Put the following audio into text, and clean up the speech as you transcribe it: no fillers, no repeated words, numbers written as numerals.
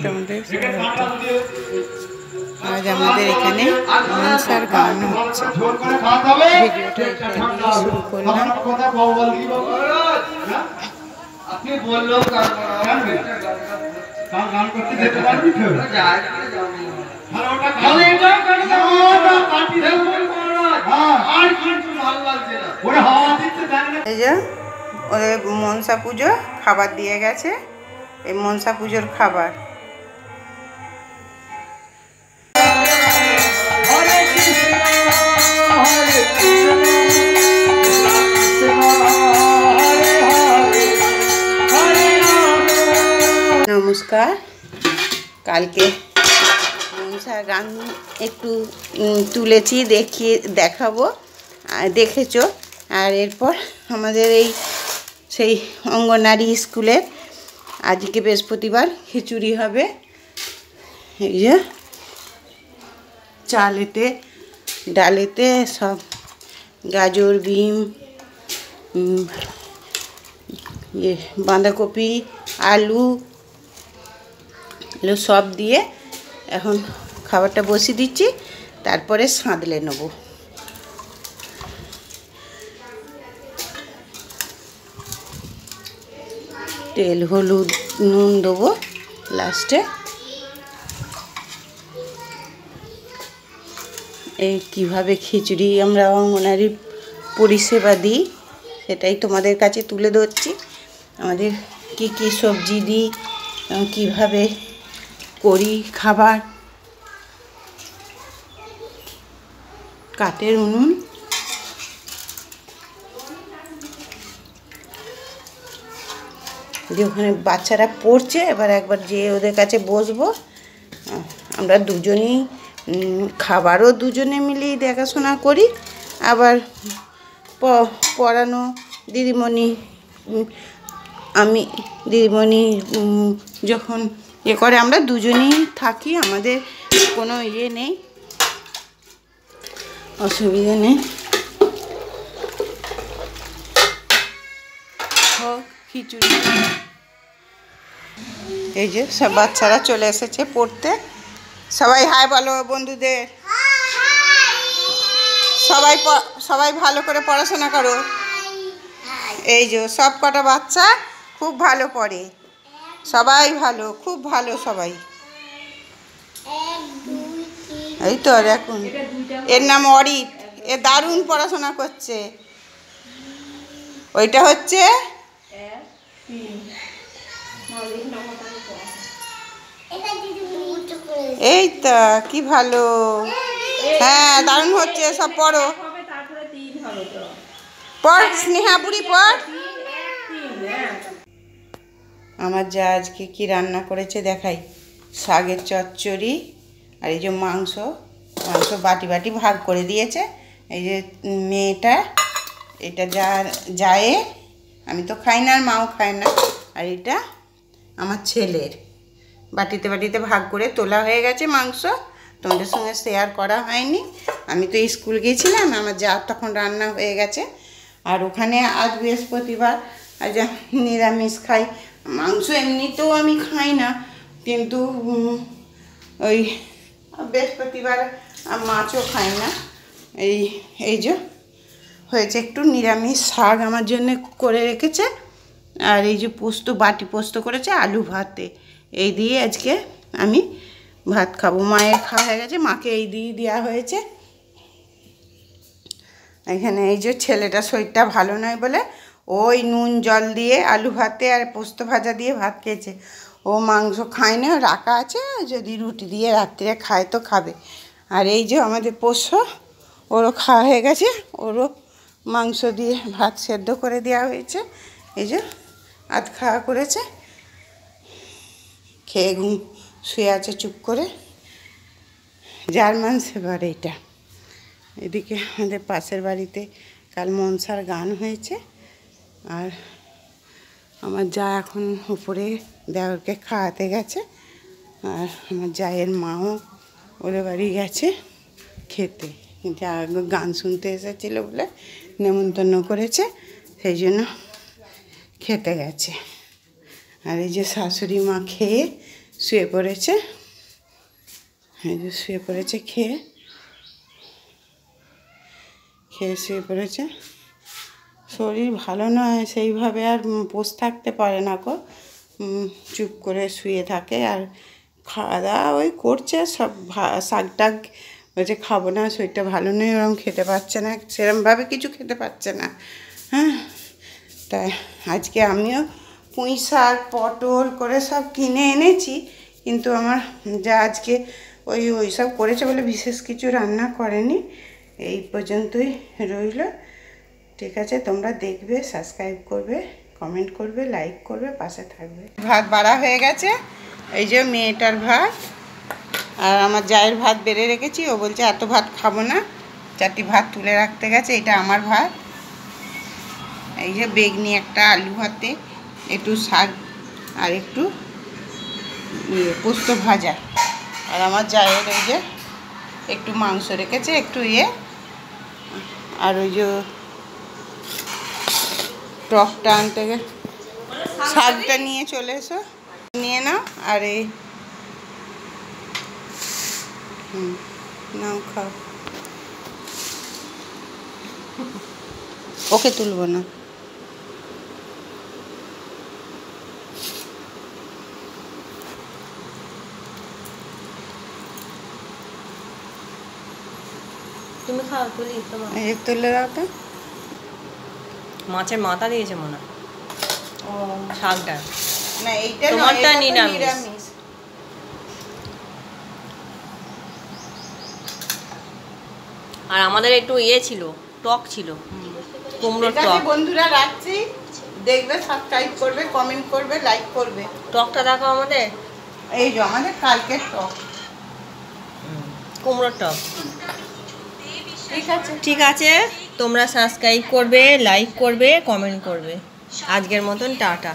তোমাদের আজ আমাদের এখানে মনসার গান হচ্ছে। ভিডিওটা এটা দিয়ে শুরু করলাম। এই যে ওদের মনসা পুজো খাবার দিয়ে গেছে, এই মনসা পুজোর খাবার। নমস্কার। কালকে মনসার গান একটু তুলেছি, দেখাবো, দেখেছো। আর এরপর আমাদের এই সেই অঙ্গনারী স্কুলের আজকে বৃহস্পতিবার খিচুড়ি হবে। এই যে চালেতে ডালেতে সব গাজর, বিম, বাঁধাকপি, আলু সব দিয়ে এখন খাবারটা বসিয়ে দিচ্ছি, তারপরে সাঁতলে নেব। তেল, হলুদ, নুন দেবো লাস্টে। এই কীভাবে খিচুড়ি আমরা অঙ্গনারী পরিষেবা দিই সেটাই তোমাদের কাছে তুলে ধরছি। আমাদের কি কি সবজি দিই, কীভাবে করি খাবার। কাঠের উনুন, যে ওখানে বাচ্চারা পড়ছে, এবার একবার যে ওদের কাছে বসবো। আমরা দুজনেই খাবারও দুজনে মিলেই দেখাশোনা করি, আবার পড়ানো দিদিমণি, আমি দিদিমণি যখন করে আমরা দুজনেই থাকি, আমাদের কোনো নেই, অসুবিধে নেই। খিচুড়ি, এই যে সব বাচ্চারা চলে এসেছে পড়তে। সবাই হাই বলো বন্ধুদের। সবাই ভালো করে পড়াশোনা করো। এই যে সব কটা বাচ্চা খুব ভালো পড়ে, সবাই ভালো, খুব ভালো সবাই। এই তো এখন এর নাম অরিত, এ দারুণ পড়াশোনা করছে। ওইটা হচ্ছে এই তো কি ভালো, হ্যাঁ দারুণ হচ্ছে, সব পড়ো। পড় স্নেহা বুড়ি পড়। আমার যা আজকে কি রান্না করেছে দেখাই। শাকের চচ্চড়ি, আর এই যে মাংস বাটি বাটি ভাগ করে দিয়েছে। এই যে মেয়েটা, এটা যায়, আমি তো খাই না, আর মাও খায় না। আর এটা আমার ছেলের, বাটিতে বাটিতে ভাগ করে তোলা হয়ে গেছে মাংস। তোমাদের সঙ্গে শেয়ার করা হয়নি, আমি তো স্কুল গিয়েছিলাম, আমার যা তখন রান্না হয়ে গেছে। আর ওখানে আজ বৃহস্পতিবার, আজ নিরামিষ খাই। মাংস এমনিতেও আমি খাই না, কিন্তু ওই বৃহস্পতিবার মাছও খাই না। এই যে হয়েছে একটু নিরামিষ শাক আমার জন্য করে রেখেছে। আর এই যে বাটি পোস্ত করেছে আলু ভাতে, এই দিয়ে আজকে আমি ভাত খাবো। মায়ের খাওয়া হয়ে গেছে, মাকে এই দিয়ে দেওয়া হয়েছে। এখানে এই যে ছেলেটা শরীরটা ভালো নয় বলে ওই নুন জল দিয়ে আলু ভাতে আর পোস্ত ভাজা দিয়ে ভাত খেয়েছে। ও মাংস খায় না, রাখা আছে, যদি রুটি দিয়ে রাত্রে খায় তো খাবে। আর এই যে আমাদের পোষ্য, ওরও খাওয়া হয়ে গেছে, ওরও মাংস দিয়ে ভাত সেদ্ধ করে দেওয়া হয়েছে। এই যে আধ খাওয়া করেছে, খেয়ে শুয়ে আছে চুপ করে। জার্মান শেফার্ড এইটা। এদিকে আমাদের পাশের বাড়িতে কাল মনসার গান হয়েছে। আর আমার যা এখন উপরে দেওরকে খাওয়াতে গেছে, আর আমার জায়ের মাও ওদের বাড়ি গেছে খেতে। যা গান শুনতে এসেছিল বলে নেমন্তন্ন করেছে, সেই জন্য খেতে গেছে। আর এই যে শাশুড়ি মা খেয়ে শুয়ে পড়েছে, এই যে শুয়ে পড়েছে, খেয়ে শুয়ে পড়েছে। শরীর ভালো নয় সেইভাবে, আর বসে থাকতে পারে না গো, চুপ করে শুয়ে থাকে। আর খাওয়া দাওয়া ওই করছে সব, শাক টাক বলছে খাবো না, শরীরটা ভালো নেই, ওরকম খেতে পারছে না, সেরমভাবে কিছু খেতে পারছে না। হ্যাঁ, তাই আজকে আমিও পুঁই শাক পটল করে সব কিনে এনেছি, কিন্তু আমার যা আজকে ওই সব করেছে বলে বিশেষ কিছু রান্না করেনি। এই পর্যন্তই রইল। ঠিক আছে, তোমরা দেখবে, সাবস্ক্রাইব করবে, কমেন্ট করবে, লাইক করবে, পাশে থাকবে। ভাত বাড়া হয়ে গেছে, এই যে মেয়েটার ভাত আর আমার জায়ের ভাত বেড়ে রেখেছি। ও বলছে এত ভাত খাবো না, 4টি ভাত তুলে রাখতে গেছে। এটা আমার ভাত। এই যে বেগনি একটা আলু ভাতে, একটু শাক আর একটু পোস্ত ভাজা। আর আমার জায়ের এই যে একটু মাংস রেখেছে, একটু আর ওই যে টকটা আনতে গেছে, শাকটা নিয়ে চলে এসো, নিয়ে নাও। আর এই নাও, খাও। ওকে তুলবো না। তুমি খাও, তুলি তোমার। এই তুলে দাও তো। মাছের মাথা দিয়েছে মনে হয়। ও শাকটা না, এইটা তোমারটা নিরামিষ। আর আমাদের একটু ছিল, টক ছিল, কুমড়োর টক। বন্ধুরা রাখছি, দেখবে, সাবস্ক্রাইব করবে, কমেন্ট করবে, লাইক করবে। টকটা দেখো আমাদের, এই যে আমাদের কালকের টক, কুমড়োর টক। ঠিক আছে, ঠিক আছে, তোমরা সাবস্ক্রাইব করবে, লাইক করবে, কমেন্ট করবে। আজকের মতন টাটা।